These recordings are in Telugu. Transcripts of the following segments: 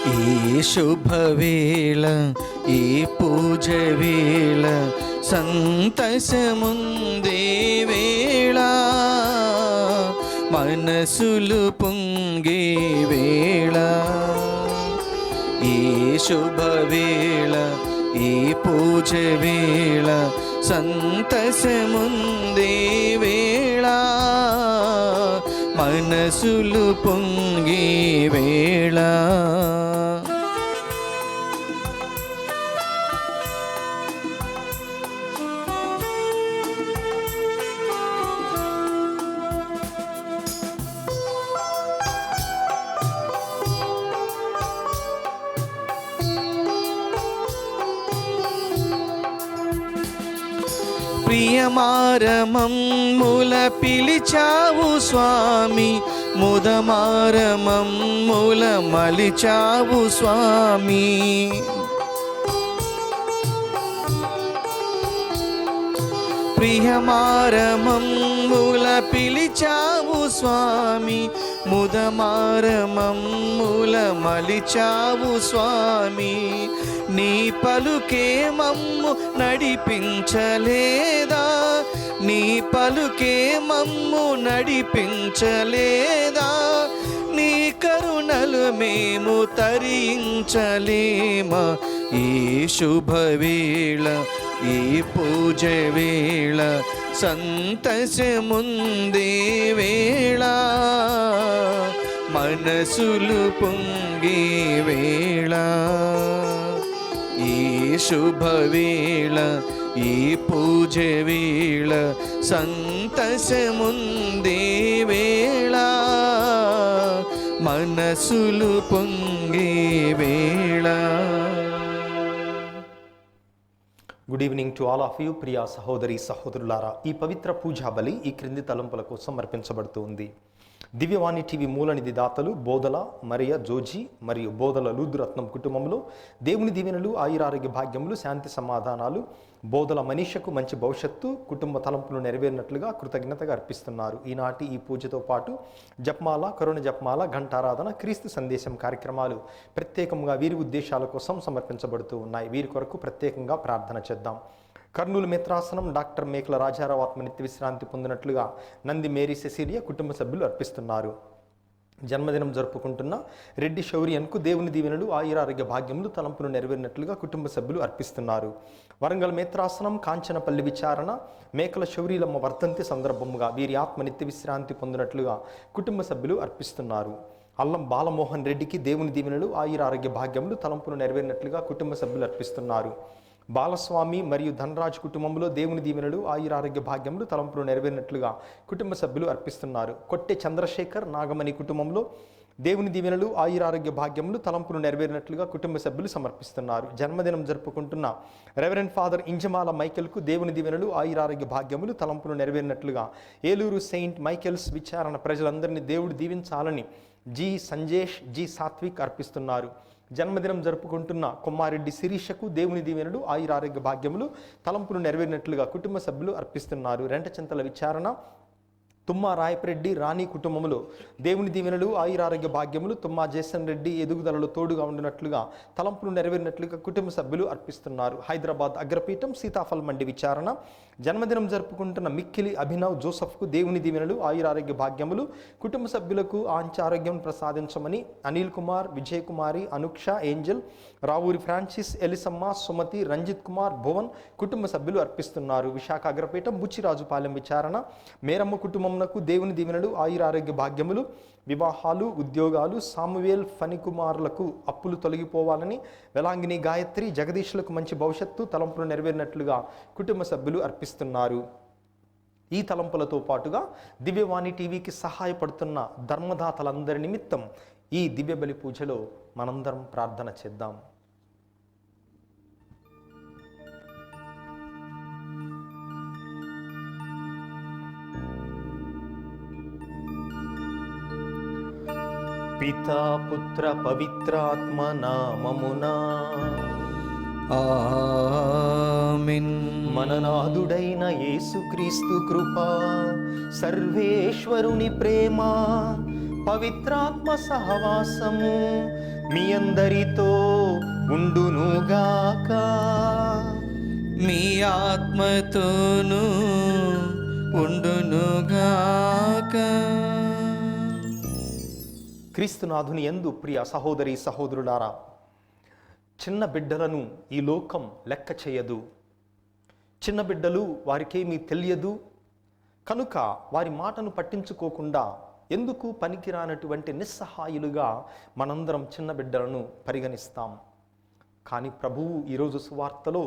ఈ శుభవేళ ఈ పూజ వేళ సంతసముందే వేళ మనసులు పొంగే వేళ ఈ శుభవేళ ఈ పూజ వేళ సంతసముందే వేళ మనసులు పొంగే వేళ ప్రియమారమమ్ముల పిలిచావు స్వామి, ముదమారమమ్ముల మలిచావు స్వామి. ప్రియమారమమ్ముల పిలిచావు స్వామి, ముదమారమమ్ముల మలిచావు స్వామి. నీ పలుకే మమ్ము నడిపించలేదా, నీ పలుకే మమ్ము నడిపించలేదా. నీ కరుణలు మేము తరించలేమా. ఈ శుభవేళ ఈ పూజ వేళ సంతసముందే వేళ మనసులు పొంగే వేళ. ఈ శుభవేళ ఈ పూజ వేళ సంతసముందే వేళ మనసులు పొంగే వేళ. Good evening to all of you Priya సహోదరి సహోదరులారా. ఈ పవిత్ర పూజా బలి ఈ క్రింది తలంపులకు సమర్పించబడుతుంది. దివ్యవాణి టీవీ మూలనిధి దాతలు బోధల మరియ జోజీ మరియు బోధల లూద్రత్నం కుటుంబంలో దేవుని దీవెనలు, ఆయురారోగ్య భాగ్యములు, శాంతి సమాధానాలు, బోధల మనీషకు మంచి భవిష్యత్తు, కుటుంబ తలంపులు నెరవేరినట్లుగా కృతజ్ఞతగా అర్పిస్తున్నారు. ఈనాటి ఈ పూజతో పాటు జపమాల, కరుణ జపమాల, ఘంటారాధన, క్రీస్తు సందేశం కార్యక్రమాలు ప్రత్యేకంగా వీరి ఉద్దేశాల కోసం సమర్పించబడుతూ ఉన్నాయి. వీరి కొరకు ప్రత్యేకంగా ప్రార్థన చేద్దాం. కర్నూలు మిత్రాసనం డాక్టర్ మేకల రాజారావు ఆత్మనిత్య విశ్రాంతి పొందినట్లుగా నంది మేరీ సెసిలియా కుటుంబ సభ్యులు అర్పిస్తున్నారు. జన్మదినం జరుపుకుంటున్న రెడ్డి శౌర్యన్కు దేవుని దీవెనలు, ఆయురారోగ్య భాగ్యములు, తలంపులు నెరవేరినట్లుగా కుటుంబ సభ్యులు అర్పిస్తున్నారు. వరంగల్ మిత్రాసనం కాంచనపల్లి విచారణ మేకల శౌర్యలమ్మ వర్ధంతి సందర్భముగా వీరి ఆత్మనిత్య విశ్రాంతి పొందినట్లుగా కుటుంబ సభ్యులు అర్పిస్తున్నారు. అల్లం బాలమోహన్ రెడ్డికి దేవుని దీవెనలు, ఆయురారోగ్య భాగ్యములు, తలంపులు నెరవేరినట్లుగా కుటుంబ సభ్యులు అర్పిస్తున్నారు. బాలస్వామి మరియు ధనరాజ్ కుటుంబంలో దేవుని దీవెనలు, ఆయురారోగ్య భాగ్యములు, తలంపులు నెరవేరినట్లుగా కుటుంబ సభ్యులు అర్పిస్తున్నారు. కొట్టె చంద్రశేఖర్ నాగమణి కుటుంబంలో దేవుని దీవెనలు, ఆయురారోగ్య భాగ్యములు, తలంపులు నెరవేరినట్లుగా కుటుంబ సభ్యులు సమర్పిస్తున్నారు. జన్మదినం జరుపుకుంటున్న రెవరెండ్ ఫాదర్ ఇంజమాల మైకేల్కు దేవుని దీవెనలు, ఆయురారోగ్య భాగ్యములు, తలంపులు నెరవేరినట్లుగా ఏలూరు సెయింట్ మైకేల్స్ విచారణ ప్రజలందరినీ దేవుడు దీవించాలని జి సంజేష్, జి సాత్విక్ అర్పిస్తున్నారు. జన్మదినం జరుపుకుంటున్న కొమ్మారెడ్డి శిరీషకు దేవుని దీవెనలు, ఆయురారోగ్య భాగ్యములు, తలంపులు నెరవేరినట్లుగా కుటుంబ సభ్యులు అర్పిస్తున్నారు. రెంటచింతల విచారణ తుమ్మా రాయపరెడ్డి రాణి కుటుంబములో దేవుని దీవెనలు, ఆయురారోగ్య భాగ్యములు, తుమ్మా జేసన్ రెడ్డి ఎదుగుదలలో తోడుగా ఉండినట్లుగా తలంపులు నెరవేరినట్లుగా కుటుంబ సభ్యులు అర్పిస్తున్నారు. హైదరాబాద్ అగ్రపీఠం సీతాఫల్ మండి విచారణ జన్మదినం జరుపుకుంటున్న మిక్కిలి అభినవ్ జోసఫ్కు దేవుని దీవెనలు, ఆయురారోగ్య భాగ్యములు, కుటుంబ సభ్యులకు ఆరోగ్యం ప్రసాదించమని అనిల్ కుమార్, విజయ్ కుమారి, అనుక్ష, ఏంజల్, రావూరి ఫ్రాన్సిస్, ఎలిసమ్మ, సుమతి, రంజిత్ కుమార్, భువన్ కుటుంబ సభ్యులు అర్పిస్తున్నారు. విశాఖ అగ్రపీఠం బుచ్చిరాజుపాలెం విచారణ మేరమ్మ కుటుంబం దేవుని దీవెనలు, ఆయురారోగ్య భాగ్యములు, వివాహాలు, ఉద్యోగాలు, సామువేల్ ఫణికుమార్లకు అప్పులు తొలగిపోవాలని, వెలాంగిని గాయత్రి, జగదీష్లకు మంచి భవిష్యత్తు, తలంపులు నెరవేరినట్లుగా కుటుంబ సభ్యులు అర్పిస్తున్నారు. ఈ తలంపులతో పాటుగా దివ్యవాణి టీవీకి సహాయపడుతున్న ధర్మదాతలందరి నిమిత్తం ఈ దివ్య బలి పూజలో మనందరం ప్రార్థన చేద్దాం. పితా పుత్ర పవిత్రాత్మ నామమునా ఆమేన్. మననాథుడైన యేసుక్రీస్తు కృప, సర్వేశ్వరుని ప్రేమ, పవిత్రాత్మ సహవాసము మీ అందరితో ఉండునుగాక. మీ ఆత్మతోనూ ఉండునుగాక. క్రీస్తునాథుని యందు ప్రియ సహోదరి సహోదరులారా, చిన్న బిడ్డలను ఈ లోకం లెక్క చేయదు. చిన్న బిడ్డలు వారికేమీ తెలియదు కనుక వారి మాటను పట్టించుకోకుండా ఎందుకు పనికిరానటువంటి నిస్సహాయులుగా మనందరం చిన్న బిడ్డలను పరిగణిస్తాం. కానీ ప్రభువు ఈరోజు సువార్తలో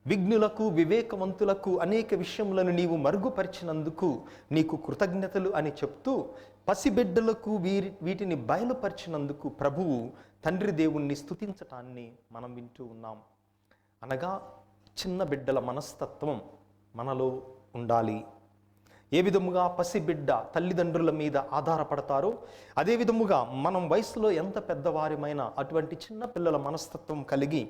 విఘ్నులకు వివేకవంతులకు అనేక విషయములను నీవు మరుగుపరిచినందుకు నీకు కృతజ్ఞతలు అని చెప్తూ పసిబిడ్డలకు వీటిని బయలుపరిచినందుకు ప్రభువు తండ్రి దేవుణ్ణి స్తుతించటాన్ని మనం వింటూ ఉన్నాం. అనగా చిన్న బిడ్డల మనస్తత్వం మనలో ఉండాలి. ఏ విధముగా పసిబిడ్డ తల్లిదండ్రుల మీద ఆధారపడతారో అదే విధముగా మనం వయసులో ఎంత పెద్దవారిమైనా అటువంటి చిన్న పిల్లల మనస్తత్వం కలిగి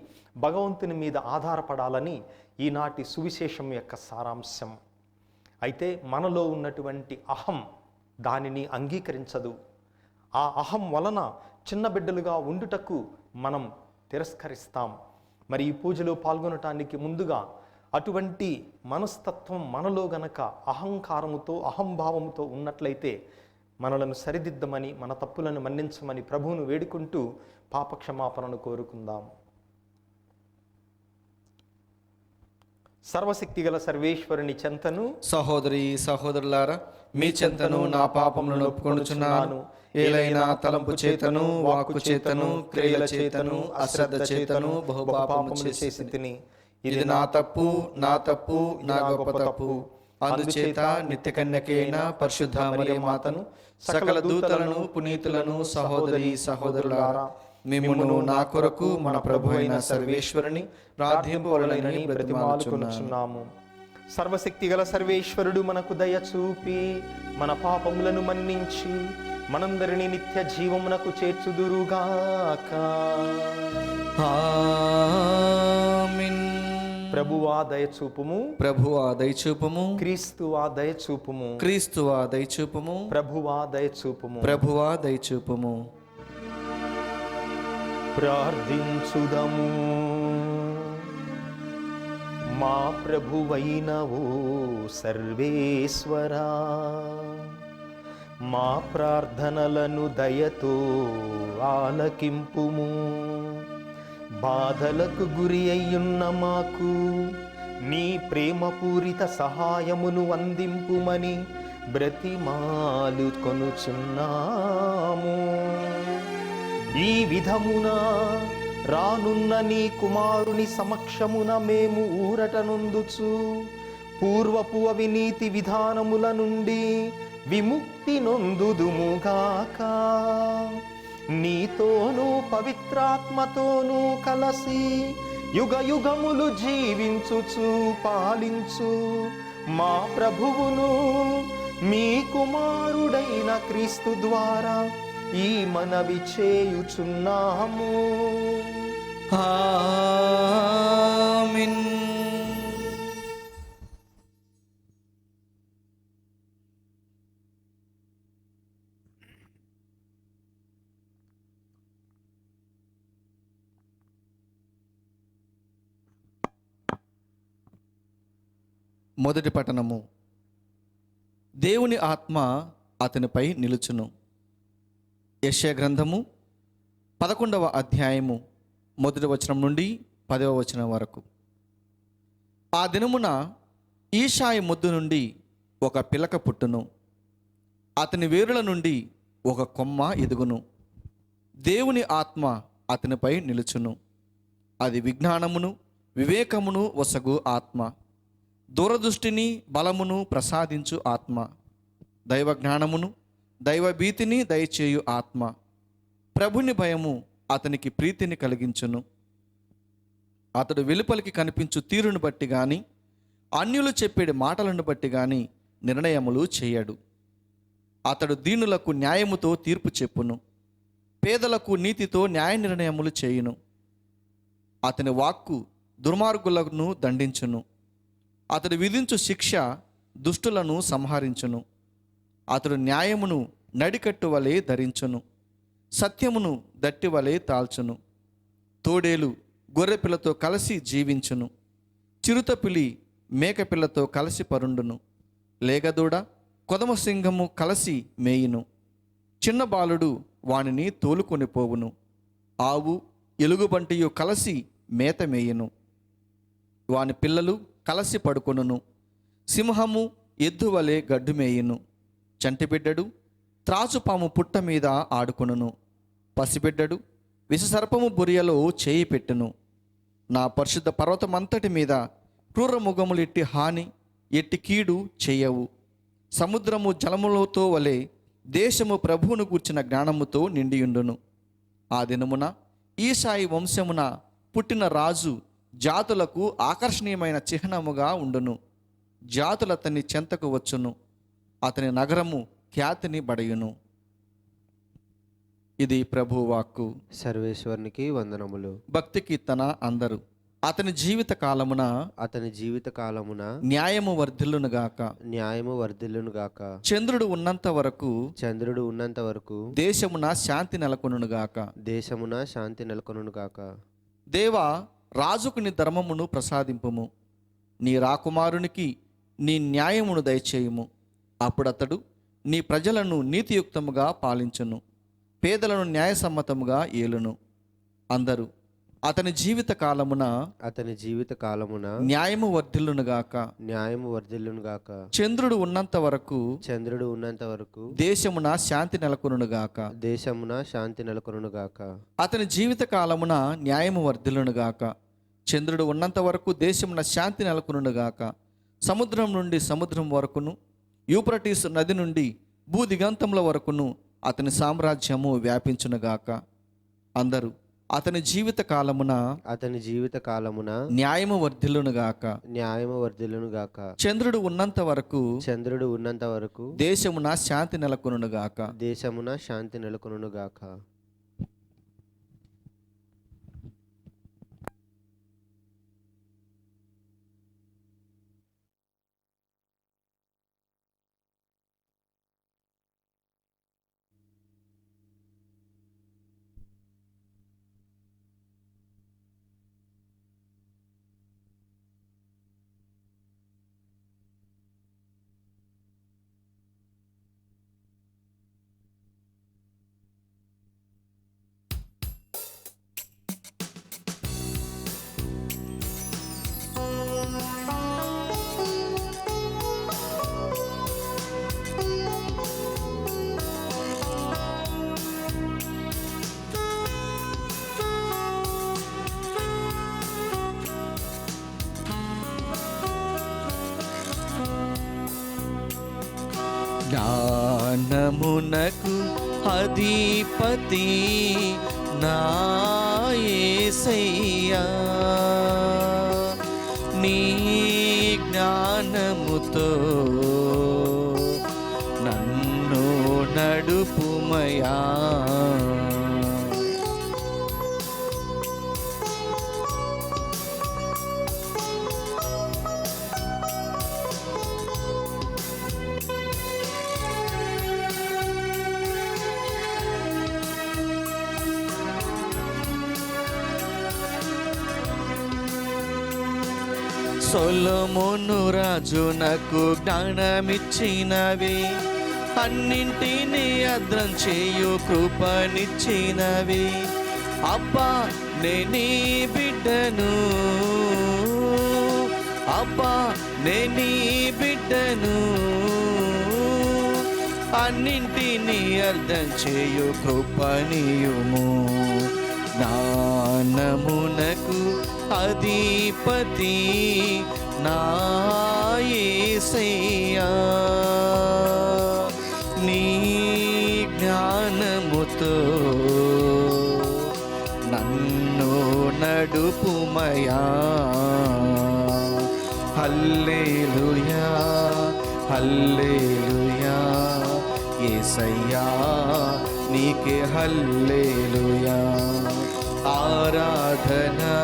భగవంతుని మీద ఆధారపడాలని ఈనాటి సువిశేషం యొక్క సారాంశం. అయితే మనలో ఉన్నటువంటి అహం దానిని అంగీకరించదు. ఆ అహం వలన చిన్న బిడ్డలుగా ఉండుటకు మనం తిరస్కరిస్తాం. మరి ఈ పూజలో పాల్గొనటానికి ముందుగా అటువంటి మనస్తత్వం మనలో గనక అహంకారముతో అహంభావముతో ఉన్నట్లయితే మనలను సరిదిద్దమని, మన తప్పులను మన్నించమని ప్రభువును వేడుకుంటూ పాపక్షమాపణను కోరుకుందాం. సర్వశక్తిగల సర్వేశ్వరుని చెంతను సహోదరి సహోదరులారా, మీ చెంతను నా పాపములను ఒప్పుకొనుచున్నాను. ఏలైనా తలంపు చేతను, వాక్కు చేతను, క్రియల చేతను, అశ్రద్ధ చేతను బహుపాపములు చేసి తిని. ఇది నా తప్పు, నా తప్పు, నా గొప్ప తప్పు. అందుచేత నిత్య కన్యకైన పరిశుద్ధ మరియ మాతను, సకల దూతలను, పునీతులను, సహోదరి సహోదరులారా, మిమ్మును నా కొరకు మన ప్రభు అయిన సర్వేశ్వరుని ప్రార్థింపవలెనని బ్రతిమాలుకొనుచున్నాము. సర్వశక్తిగల సర్వేశ్వరుడు మనకు దయ చూపి మన పాపములను మన్నించి మనందరినీ నిత్య జీవమునకు చేర్చుదురుగాక. ఆమేన్. ప్రభువా దయచూపుము, ప్రభువా దయచూపుము. క్రీస్తువా దయచూపుము, క్రీస్తువా దయచూపుము. ప్రభువా దయచూపుము, ప్రభువా దయచూపుము. ప్రార్థించుదము. మా ప్రభువైన ఓ సర్వేశ్వరా, మా ప్రార్థనలను దయతో ఆలకింపుము. బాధలకు గురి అయ్యున్న మాకు నీ ప్రేమపూరిత సహాయమును అందింపుమని బ్రతిమాలు కొనుచున్నాము. ఈ విధమున రానున్న నీ కుమారుని సమక్షమున మేము ఊరటనొందుచు పూర్వపు అవినీతి విధానముల నుండి విముక్తి నొందుదుముగాక. నీతోనూ పవిత్రాత్మతోనూ కలసి యుగ యుగములు జీవించుచు పాలించు మా ప్రభువును మీ కుమారుడైన క్రీస్తు ద్వారా ఈ మనవి చేయుచున్నాము. ఆమేన్. మొదటి పట్టణము. దేవుని ఆత్మ అతనిపై నిలుచును. యెషయా గ్రంథము 11వ అధ్యాయము 1వ వచనం నుండి 10వ వచనం వరకు. ఆ దినమున ఈశాయి ముద్దు నుండి ఒక పిలక పుట్టును, అతని వేరుల నుండి ఒక కొమ్మ ఎదుగును. దేవుని ఆత్మ అతనిపై నిలుచును. అది విజ్ఞానమును వివేకమును వసగు ఆత్మ, దూరదృష్టిని బలమును ప్రసాదించు ఆత్మ, దైవ జ్ఞానమును దైవభీతిని దయచేయు ఆత్మ, ప్రభుని భయము అతనికి ప్రీతిని కలిగించును. అతడు వెలుపలికి కనిపించు తీరును బట్టి గాని అన్యులు చెప్పేడు మాటలను బట్టి గాని నిర్ణయములు చేయడు. అతడు దీనులకు న్యాయముతో తీర్పు చెప్పును, పేదలకు నీతితో న్యాయ నిర్ణయములు చేయును. అతని వాక్కు దుర్మార్గులను దండించును. అతడు విధించు శిక్ష దుష్టులను సంహరించును. అతడు న్యాయమును నడికట్టు వలె ధరించును. సత్యమును దట్టివలే తాల్చును. తోడేలు గొర్రెపిల్లతో కలిసి జీవించును. చిరుతపులి మేకపిల్లతో కలిసి పరుండును. లేగదూడ కొదమ సింహము కలిసి మేయును. చిన్న బాలుడు వానిని తోలుకొని పోవును. ఆవు ఎలుగుబంటియు కలిసి మేత మేయును. వాని పిల్లలు కలిసి పడుకొనును. సింహము ఎద్దు వలె గడ్డు మేయును. చంటిబిడ్డడు త్రాచుపాము పుట్ట మీద ఆడుకొనును. పసిబిడ్డడు విషసర్పము బొరియలో చేయి పెట్టును. నా పరిశుద్ధ పర్వతమంతటి మీద క్రూరముఖములు ఎట్టి హాని ఎట్టి కీడు చేయవు. సముద్రము జలములతో వలె దేశము ప్రభువును గూర్చిన జ్ఞానముతో నిండియుండును. ఆ దినమున ఈశాయి వంశమున పుట్టిన రాజు జాతులకు ఆకర్షణీయమైన చిహ్నముగా ఉండును. జాతులు అతని చెంతకు వచ్చును. అతని నగరము ఖ్యాతిని బడయును. ఇది ప్రభువాక్కు. సర్వేశ్వరునికి వందనములు. భక్తి కీర్తన అందరు. అతని జీవిత కాలమున న్యాయము వర్ధిల్లునుగాక. న్యాయము వర్ధిల్లునుగాక. చంద్రుడు ఉన్నంత వరకు దేశమున శాంతి నెలకొనుగాక. దేశమున శాంతి నెలకొనుగాక. దేవా, రాజుకు నీ ధర్మమును ప్రసాదింపుము. నీ రాకుమారునికి నీ న్యాయమును దయచేయుము. అప్పుడతడు నీ ప్రజలను నీతియుక్తముగా పాలించును. పేదలను న్యాయసమ్మతముగా ఏలును. అందరూ అతని జీవిత కాలమున న్యాయము వర్ధిల్లునుగాక. న్యాయము వర్ధిల్లునుగాక. చంద్రుడు ఉన్నంత వరకు దేశమున శాంతి నెలకొనుగాక. దేశమున శాంతి నెలకొనుగాక. అతని జీవిత కాలమున న్యాయము వర్ధిల్లునుగాక. చంద్రుడు ఉన్నంత వరకు దేశమున శాంతి నెలకొనుగాక. సముద్రం నుండి సముద్రం వరకును, యూప్రటీసు నది నుండి భూదిగంతముల వరకును అతని సామ్రాజ్యము వ్యాపించునుగాక. అందరూ అతని జీవిత కాలమున న్యాయము వర్ధిల్లునుగాక. న్యాయము వర్ధిల్లునుగాక. చంద్రుడు ఉన్నంత వరకు దేశమున శాంతి నెలకొనుగాక. దేశమున శాంతి నెలకొనుగాక. జ్ఞానమునకు అధిపతి నా యేసయ్యా, నీ జ్ఞానముతో నన్ను నడుపుమయా. సొలొమోను రాజునకు జ్ఞానమిచ్చినవి, అన్నింటినీ అర్థం చేయు కృపనిచ్చినవి. అబ్బా నేనీ బిడ్డను, అబ్బా నేనీ బిడ్డను, అన్నింటినీ అర్థం చేయు కృపనియుము. జ్ఞానమునకు అధిపతి నా యేసయ్యా, నీ జ్ఞానముతో నన్ను నడుపుమయా. హల్లెలూయా హల్లెలూయా యేసయ్యా, నీకే హల్లెలూయా. ఆరాధనా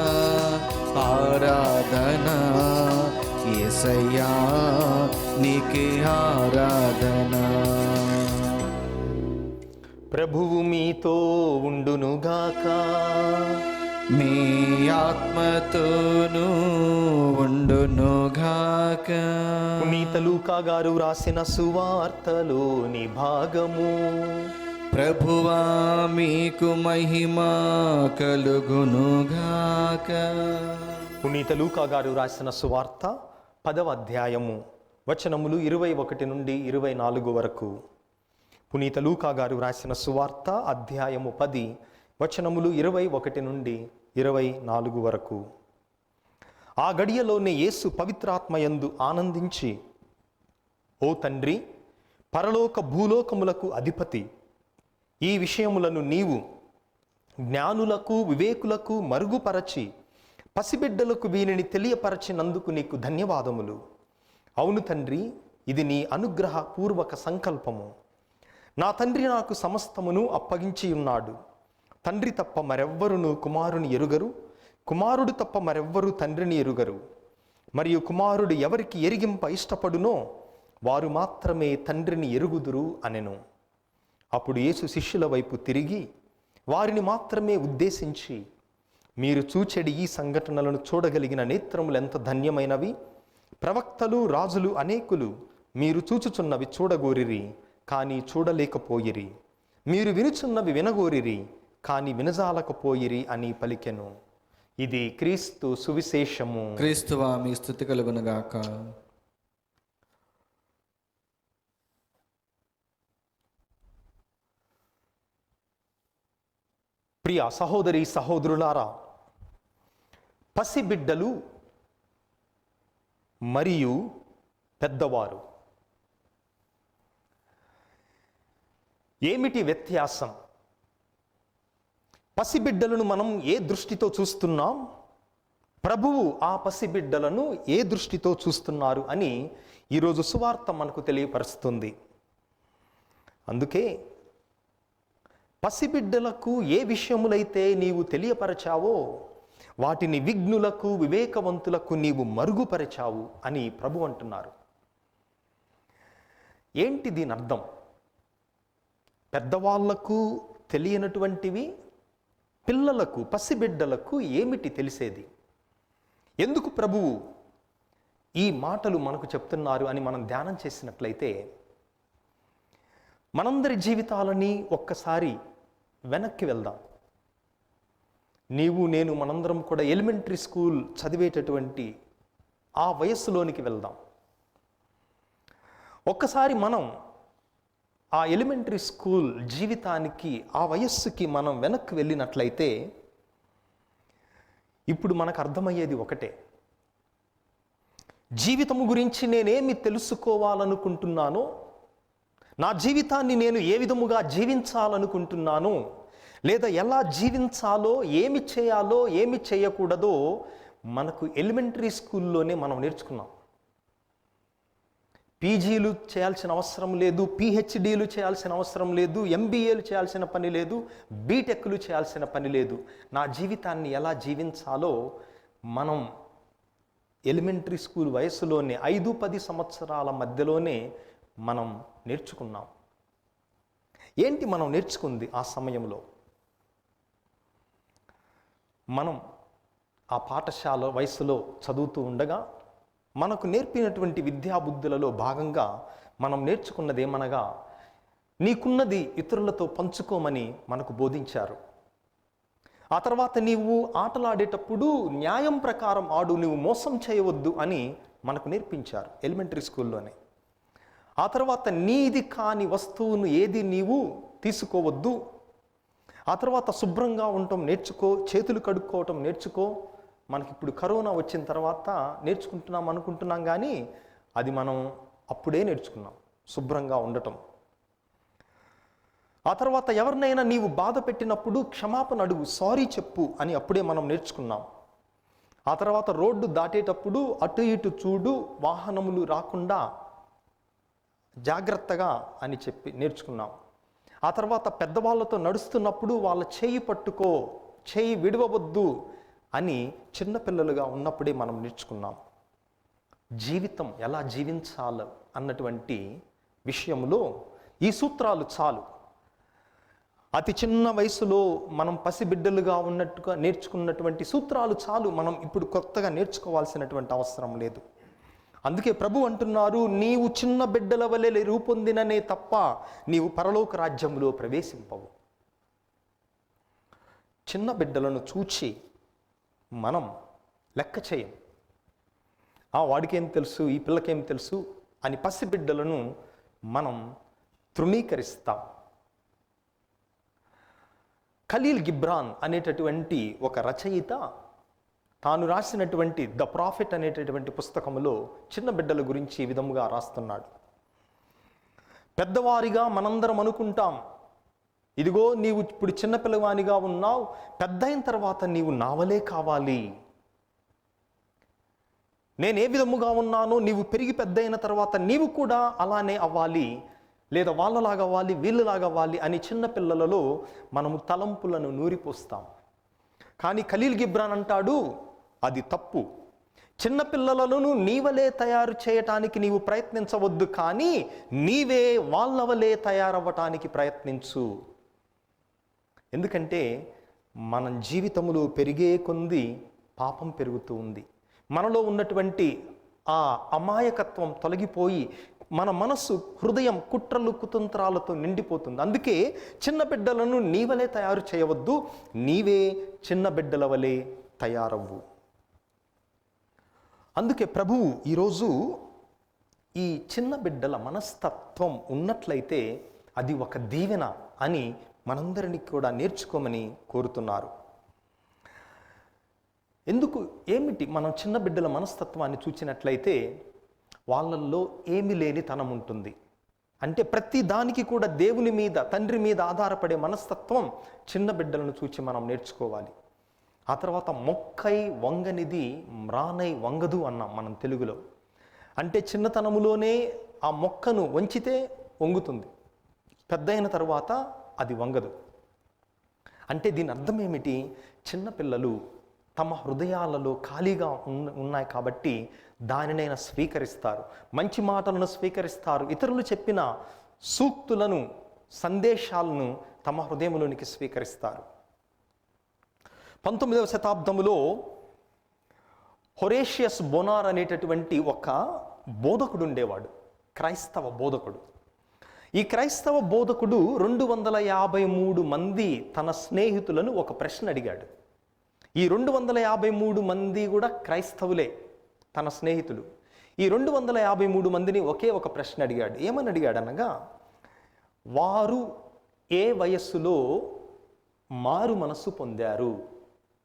ఆరాధనా యేసయ్యా, నీకే ఆరాధనా. ప్రభువు మీతో ఉండునుగాక. మీ ఆత్మతోనూ ఉండునుగాక. పునీత లూకా గారు రాసిన సువార్తలోని భాగము. ప్రభువా మీకు మహిమ కలుగునుగాక. పునీత లూకా గారు రాసిన సువార్త 10వ అధ్యాయము వచనములు 21 నుండి 24 వరకు. పునీత లూకా గారు రాసిన సువార్త అధ్యాయము 10 వచనములు 21 నుండి 24 వరకు. ఆ గడియలోనే యేసు పవిత్రాత్మయందు ఆనందించి, ఓ తండ్రి, పరలోక భూలోకములకు అధిపతి, ఈ విషయములను నీవు జ్ఞానులకు వివేకులకు మరుగుపరచి పసిబిడ్డలకు వీనిని తెలియపరచినందుకు నీకు ధన్యవాదములు. అవును తండ్రి, ఇది నీ అనుగ్రహపూర్వక సంకల్పము. నా తండ్రి నాకు సమస్తమును అప్పగించి ఉన్నాడు. తండ్రి తప్ప మరెవ్వరును కుమారుని ఎరుగరు, కుమారుడు తప్ప మరెవ్వరూ తండ్రిని ఎరుగరు. మరియు కుమారుడు ఎవరికి ఎరిగింప ఇష్టపడునో వారు మాత్రమే తండ్రిని ఎరుగుదురు అనెను. అప్పుడు యేసు శిష్యుల వైపు తిరిగి వారిని మాత్రమే ఉద్దేశించి, మీరు చూచెడి ఈ సంఘటనలను చూడగలిగిన నేత్రములు ఎంత ధన్యమైనవి. ప్రవక్తలు రాజులు అనేకులు మీరు చూచుచున్నవి చూడగోరిరి, కానీ చూడలేకపోయిరి. మీరు వినుచున్నవి వినగోరిరి, కానీ వినజాలకపోయిరి అని పలికెను. ఇది క్రీస్తు సువిశేషము. క్రీస్తువా మీ స్తుతి కలుగునుగాక. ప్రియ సహోదరి సహోదరులారా, పసిబిడ్డలు మరియు పెద్దవారు, ఏమిటి వ్యత్యాసం? పసిబిడ్డలను మనం ఏ దృష్టితో చూస్తున్నాం, ప్రభువు ఆ పసిబిడ్డలను ఏ దృష్టితో చూస్తున్నారు అని ఈరోజు సువార్త మనకు తెలియపరుస్తుంది. అందుకే పసిబిడ్డలకు ఏ విషయములైతే నీవు తెలియపరచావో వాటిని విఘ్నులకు వివేకవంతులకు నీవు మరుగుపరచావు అని ప్రభు అంటున్నారు. ఏంటి దీని అర్థం? పెద్దవాళ్లకు తెలియనటువంటివి పిల్లలకు, పసిబిడ్డలకు ఏమిటి తెలిసేది? ఎందుకు ప్రభువు ఈ మాటలు మనకు చెప్తున్నారు అని మనం ధ్యానం చేసినట్లయితే, మనందరి జీవితాలని ఒక్కసారి వెనక్కి వెళ్దాం. నీవు నేను మనందరం కూడా ఎలిమెంటరీ స్కూల్ చదివేటటువంటి ఆ వయస్సులోనికి వెళ్దాం. ఒక్కసారి మనం ఆ ఎలిమెంటరీ స్కూల్ జీవితానికి, ఆ వయస్సుకి మనం వెనక్కి వెళ్ళినట్లయితే ఇప్పుడు మనకు అర్థమయ్యేది ఒకటే. జీవితము గురించి నేనేమి తెలుసుకోవాలనుకుంటున్నానో, నా జీవితాన్ని నేను ఏ విధముగా జీవించాలనుకుంటున్నానో, లేదా ఎలా జీవించాలో, ఏమి చేయాలో ఏమి చేయకూడదో మనకు ఎలిమెంటరీ స్కూల్లోనే మనం నేర్చుకున్నాం. పీజీలు చేయాల్సిన అవసరం లేదు, పిహెచ్డీలు చేయాల్సిన అవసరం లేదు, ఎంబీఏలు చేయాల్సిన పని లేదు, బీటెక్లు చేయాల్సిన పని లేదు. నా జీవితాన్ని ఎలా జీవించాలో మనం ఎలిమెంటరీ స్కూల్ వయసులోనే 5-10 సంవత్సరాల మధ్యలోనే మనం నేర్చుకున్నాం. ఏంటి మనం నేర్చుకుంది ఆ సమయంలో? మనం ఆ పాఠశాల వయసులో చదువుతూ ఉండగా మనకు నేర్పినటువంటి విద్యాబుద్ధులలో భాగంగా మనం నేర్చుకున్నది ఏమనగా, నీకున్నది ఇతరులతో పంచుకోమని మనకు బోధించారు. ఆ తర్వాత నీవు ఆటలాడేటప్పుడు న్యాయం ప్రకారం ఆడు, నువ్వు మోసం చేయవద్దు అని మనకు నేర్పించారు ఎలిమెంటరీ స్కూల్లోనే. ఆ తర్వాత నీది కాని వస్తువును ఏది నీవు తీసుకోవద్దు. ఆ తర్వాత శుభ్రంగా ఉండటం నేర్చుకో, చేతులు కడుక్కోవటం నేర్చుకో. మనకిప్పుడు కరోనా వచ్చిన తర్వాత నేర్చుకుంటున్నాం అనుకుంటున్నాం, కానీ అది మనం అప్పుడే నేర్చుకున్నాం, శుభ్రంగా ఉండటం. ఆ తర్వాత ఎవరినైనా నీవు బాధ పెట్టినప్పుడు క్షమాపణ అడుగు, సారీ చెప్పు అని అప్పుడే మనం నేర్చుకున్నాం. ఆ తర్వాత రోడ్డు దాటేటప్పుడు అటు ఇటు చూడు, వాహనములు రాకుండా జాగ్రత్తగా అని చెప్పి నేర్చుకున్నాం. ఆ తర్వాత పెద్దవాళ్ళతో నడుస్తున్నప్పుడు వాళ్ళ చేయి పట్టుకో, చేయి విడవవద్దు అని చిన్నపిల్లలుగా ఉన్నప్పుడే మనం నేర్చుకున్నాం. జీవితం ఎలా జీవించాలి అన్నటువంటి విషయంలో ఈ సూత్రాలు చాలు. అతి చిన్న వయసులో మనం పసిబిడ్డలుగా ఉన్నట్టుగా నేర్చుకున్నటువంటి సూత్రాలు చాలు, మనం ఇప్పుడు కొత్తగా నేర్చుకోవాల్సినటువంటి అవసరం లేదు. అందుకే ప్రభు అంటున్నారు, నీవు చిన్న బిడ్డల వలె రూపొందిననే తప్ప నీవు పరలోక రాజ్యంలో ప్రవేశింపవు. చిన్న బిడ్డలను చూచి మనం లెక్క చేయం. వాడికేం తెలుసు, ఈ పిల్లకేం తెలుసు అని పసిబిడ్డలను మనం తృణీకరిస్తాం. ఖలీల్ గిబ్రాన్ అనేటటువంటి ఒక రచయిత తాను రాసినటువంటి ద ప్రాఫిట్ అనేటటువంటి పుస్తకంలో చిన్న బిడ్డల గురించి ఈ విధముగా రాస్తున్నాడు. పెద్దవారిగా మనందరం అనుకుంటాం, ఇదిగో నీవు ఇప్పుడు చిన్నపిల్లవానిగా ఉన్నావు, పెద్ద అయిన తర్వాత నీవు నావలే కావాలి. నేను ఏ విధముగా ఉన్నానో నీవు పెరిగి పెద్ద అయిన తర్వాత నీవు కూడా అలానే అవ్వాలి, లేదా వాళ్ళలాగా అవ్వాలి, వీళ్ళలాగా అవ్వాలి అని చిన్నపిల్లలలో మనము తలంపులను నూరిపోస్తాం. కానీ ఖలీల్ గిబ్రాన్ అంటాడు, అది తప్పు. చిన్నపిల్లలను నీవలే తయారు చేయటానికి నీవు ప్రయత్నించవద్దు, కానీ నీవే వాళ్ళవలే తయారవ్వటానికి ప్రయత్నించు. ఎందుకంటే మన జీవితంలో పెరిగే కొద్ది పాపం పెరుగుతూ ఉంది. మనలో ఉన్నటువంటి ఆ అమాయకత్వం తొలగిపోయి మన మనస్సు, హృదయం కుట్రలు కుతంత్రాలతో నిండిపోతుంది. అందుకే చిన్న బిడ్డలను నీవలే తయారు చేయవద్దు, నీవే చిన్న బిడ్డల వలె తయారవ్వు. అందుకే ప్రభువు ఈరోజు ఈ చిన్న బిడ్డల మనస్తత్వం ఉన్నట్లయితే అది ఒక దీవెన అని మనందరినీ కూడా నేర్చుకోమని కోరుతున్నారు. ఎందుకు, ఏమిటి మనం చిన్న బిడ్డల మనస్తత్వాన్ని చూచినట్లయితే వాళ్ళల్లో ఏమీ లేని తనం ఉంటుంది. అంటే ప్రతి దానికి కూడా దేవుని మీద, తండ్రి మీద ఆధారపడే మనస్తత్వం చిన్న బిడ్డలను చూచి మనం నేర్చుకోవాలి. ఆ తర్వాత మొక్కై వంగనిది మ్రానై వంగదు అన్నాం మనం తెలుగులో. అంటే చిన్నతనములోనే ఆ మొక్కను వంచితే వంగుతుంది, పెద్ద అయిన తర్వాత అది వంగదు. అంటే దీని అర్థం ఏమిటి? చిన్నపిల్లలు తమ హృదయాలలో ఖాళీగా ఉన్నాయి కాబట్టి దానినైనా స్వీకరిస్తారు, మంచి మాటలను స్వీకరిస్తారు, ఇతరులు చెప్పిన సూక్తులను, సందేశాలను తమ హృదయంలోనికి స్వీకరిస్తారు. 19వ శతాబ్దంలో హొరేషియస్ బొనార్ అనేటటువంటి ఒక బోధకుడు ఉండేవాడు, క్రైస్తవ బోధకుడు. ఈ క్రైస్తవ బోధకుడు 253 మంది తన స్నేహితులను ఒక ప్రశ్న అడిగాడు. ఈ 253 మంది కూడా క్రైస్తవులే, తన స్నేహితులు. ఈ 253 మందిని ఒకే ఒక ప్రశ్న అడిగాడు. ఏమని అడిగాడు అనగా, వారు ఏ వయస్సులో మారు మనస్సు పొందారు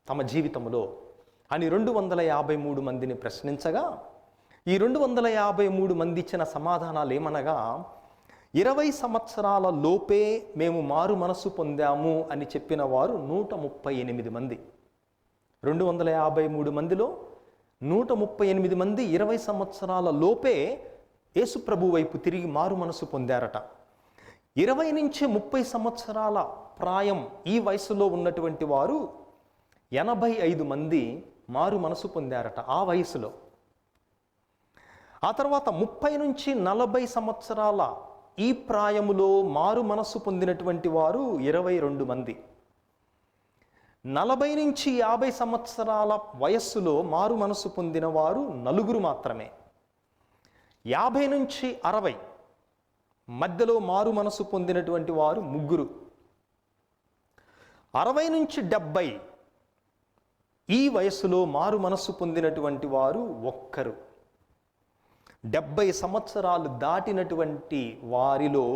తమ జీవితంలో అని 253 మందిని ప్రశ్నించగా, ఈ 253 మంది ఇచ్చిన సమాధానాలు ఏమనగా, 20 సంవత్సరాల లోపే మేము మారు మనస్సు పొందాము అని చెప్పిన వారు 138 మంది. 253 మందిలో 138 మంది 20 సంవత్సరాల లోపే యేసు ప్రభు వైపు తిరిగి మారు మనసు పొందారట. 20 నుంచి 30 సంవత్సరాల ప్రాయం ఈ వయసులో ఉన్నటువంటి వారు 85 మంది మారు మనసు పొందారట ఆ వయసులో. ఆ తర్వాత 30 నుంచి 40 సంవత్సరాల ఈ ప్రాయములో మారు మనస్సు పొందినటువంటి వారు 22 మంది. 40 నుంచి 50 సంవత్సరాల వయస్సులో మారు మనసు పొందిన వారు 4 మాత్రమే. 50 నుంచి 60 మధ్యలో మారు మనసు పొందినటువంటి వారు 3. 60 నుంచి 70 ఈ వయస్సులో మారు మనస్సు పొందినటువంటి వారు 1. 70 సంవత్సరాలు దాటినటువంటి వారిలో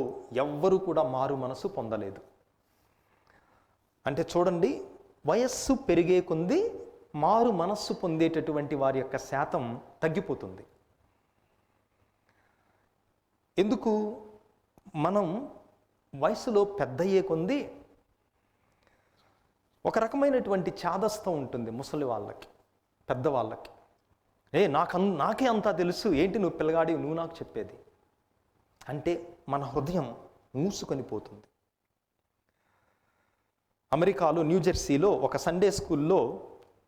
ఎవ్వరూ కూడా మారు మనసు పొందలేదు. అంటే చూడండి, వయస్సు పెరిగే కొద్దీ మారు మనస్సు పొందేటటువంటి వారి యొక్క శాతం తగ్గిపోతుంది. ఎందుకు? మనం వయసులో పెద్దయ్యే కొద్దీ ఒక రకమైనటువంటి చాదస్తం ఉంటుంది ముసలి వాళ్ళకి, పెద్దవాళ్ళకి. నాకే అంతా తెలుసు, ఏంటి నువ్వు పిల్లగాడి, నువ్వు నాకు చెప్పేది అంటే మన హృదయం మూసుకొని పోతుంది. అమెరికాలో న్యూజెర్సీలో ఒక సండే స్కూల్లో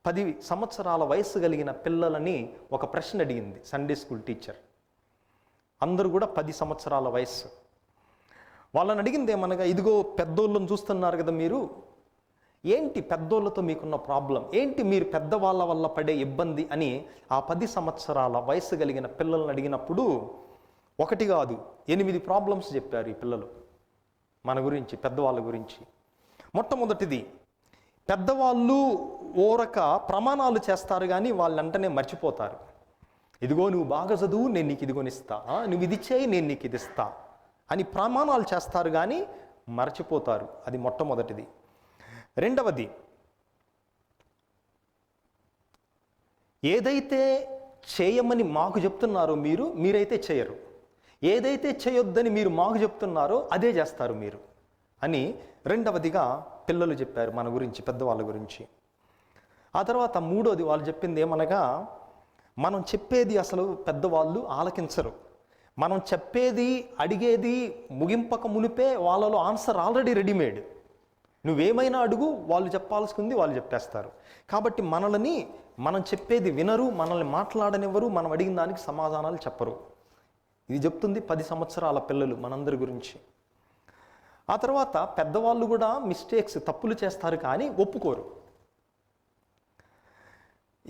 10 సంవత్సరాల వయసు కలిగిన పిల్లలని ఒక ప్రశ్న అడిగింది సండే స్కూల్ టీచర్. అందరూ కూడా 10 సంవత్సరాల వయస్సు. వాళ్ళని అడిగింది ఏమనగా, ఇదిగో పెద్దోళ్ళని చూస్తున్నారు కదా మీరు, ఏంటి పెద్దోళ్ళతో మీకున్న ప్రాబ్లం ఏంటి, మీరు పెద్దవాళ్ళ వల్ల పడే ఇబ్బంది అని ఆ 10 సంవత్సరాల వయసు కలిగిన పిల్లల్ని అడిగినప్పుడు 1 కాదు 8 ప్రాబ్లమ్స్ చెప్పారు ఈ పిల్లలు మన గురించి, పెద్దవాళ్ళ గురించి. మొట్టమొదటిది, పెద్దవాళ్ళు ఓరక ప్రమాణాలు చేస్తారు కానీ వాళ్ళు వెంటనే మర్చిపోతారు. ఇదిగో నువ్వు బాగా చదువు, నేను నీకు ఇదిగోనిస్తా, నువ్వు ఇది చేయి, నేను నీకు ఇది ఇస్తా అని ప్రమాణాలు చేస్తారు కానీ మర్చిపోతారు. అది మొట్టమొదటిది. రెండవది, ఏదైతే చేయమని మాకు చెప్తున్నారో మీరైతే చేయరు, ఏదైతే చేయొద్దని మీరు మాకు చెప్తున్నారో అదే చేస్తారు మీరు అని రెండవదిగా పిల్లలు చెప్పారు మన గురించి, పెద్దవాళ్ళ గురించి. ఆ తర్వాత మూడోది వాళ్ళు చెప్పింది ఏమనగా, మనం చెప్పేది అసలు పెద్దవాళ్ళు ఆలకించరు. మనం చెప్పేది అడిగేది ముగింపక మునిపే వాళ్ళలో ఆన్సర్ ఆల్రెడీ రెడీమేడ్. నువ్వేమైనా అడుగు, వాళ్ళు చెప్పాల్సింది వాళ్ళు చెప్పేస్తారు. కాబట్టి మనం చెప్పేది వినరు, మనల్ని మాట్లాడనివ్వరు, మనం అడిగిన దానికి సమాధానాలు చెప్పరు. ఇది చెప్తుంది 10 సంవత్సరాల పిల్లలు మనందరి గురించి. ఆ తర్వాత పెద్దవాళ్ళు కూడా తప్పులు చేస్తారు కానీ ఒప్పుకోరు.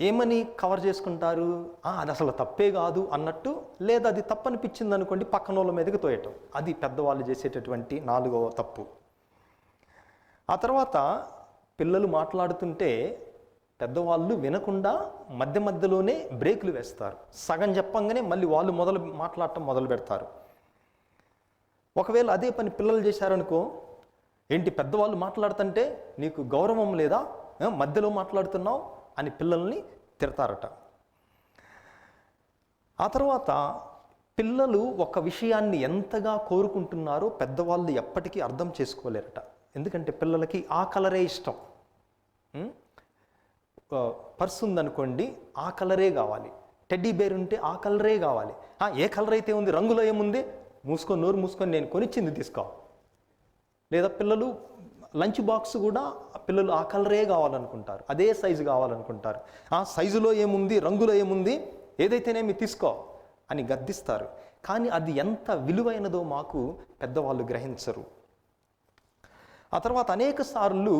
ఏమని కవర్ చేసుకుంటారు, అది అసలు తప్పే కాదు అన్నట్టు, లేదా అది తప్పనిపించింది అనుకోండి పక్కన వాళ్ళ మీదకి తోయటం. అది పెద్దవాళ్ళు చేసేటటువంటి 4వ తప్పు. ఆ తర్వాత పిల్లలు మాట్లాడుతుంటే పెద్దవాళ్ళు వినకుండా మధ్య మధ్యలోనే బ్రేకులు వేస్తారు. సగం చెప్పంగానే మళ్ళీ వాళ్ళు మాట్లాడటం మొదలు పెడతారు. ఒకవేళ అదే పని పిల్లలు చేశారనుకో, ఏంటి పెద్దవాళ్ళు మాట్లాడుతుంటే నీకు గౌరవం లేదా, మధ్యలో మాట్లాడుతున్నావు అని పిల్లల్ని తిడతారట. ఆ తర్వాత పిల్లలు ఒక విషయాన్ని ఎంతగా కోరుకుంటున్నారో పెద్దవాళ్ళు ఎప్పటికీ అర్థం చేసుకోలేరట. ఎందుకంటే పిల్లలకి ఆ కలరే ఇష్టం. పర్స్ ఉందనుకోండి, ఆ కలరే కావాలి. టెడ్డీ బేర్ ఉంటే ఆ కలరే కావాలి. ఏ కలర్ అయితే ఉంది, రంగులో ఏముంది, నోరు మూసుకొని నేను కొనిచ్చింది తీసుకో. లేదా పిల్లలు లంచ్ బాక్స్ కూడా పిల్లలు ఆ కలరే కావాలనుకుంటారు, అదే సైజు కావాలనుకుంటారు. ఆ సైజులో ఏముంది, రంగులో ఏముంది, ఏదైతేనేమి తీసుకో అని గద్దిస్తారు. కానీ అది ఎంత విలువైనదో మాకు పెద్దవాళ్ళు గ్రహించరు. ఆ తర్వాత అనేక సార్లు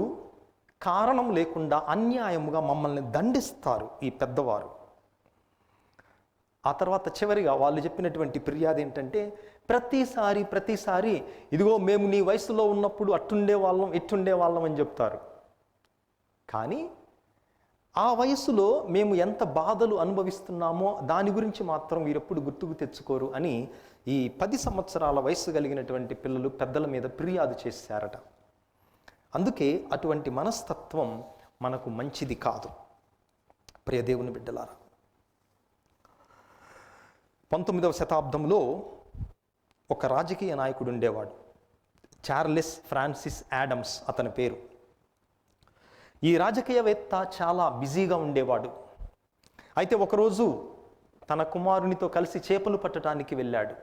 కారణం లేకుండా అన్యాయముగా మమ్మల్ని దండిస్తారు ఈ పెద్దవారు. ఆ తర్వాత చివరిగా వాళ్ళు చెప్పినటువంటి ఫిర్యాదు ఏంటంటే, ప్రతిసారి ఇదిగో మేము నీ వయసులో ఉన్నప్పుడు అట్టుండే వాళ్ళం ఇట్టుండే వాళ్ళం అని చెప్తారు. కానీ ఆ వయసులో మేము ఎంత బాధలు అనుభవిస్తున్నామో దాని గురించి మాత్రం వీరెప్పుడు గుర్తుకు తెచ్చుకోరు అని ఈ 10 సంవత్సరాల వయసు కలిగినటువంటి పిల్లలు పెద్దల మీద ఫిర్యాదు చేశారట. అందుకే అటువంటి మనస్తత్వం మనకు మంచిది కాదు. ప్రియ దేవుని బిడ్డలారా, 19వ శతాబ్దంలో ఒక రాజకీయ నాయకుడు ఉండేవాడు, చార్లెస్ ఫ్రాన్సిస్ యాడమ్స్ అతని పేరు. ఈ రాజకీయవేత్త చాలా బిజీగా ఉండేవాడు. అయితే ఒకరోజు తన కుమారునితో కలిసి చేపలు పట్టడానికి వెళ్ళాడు.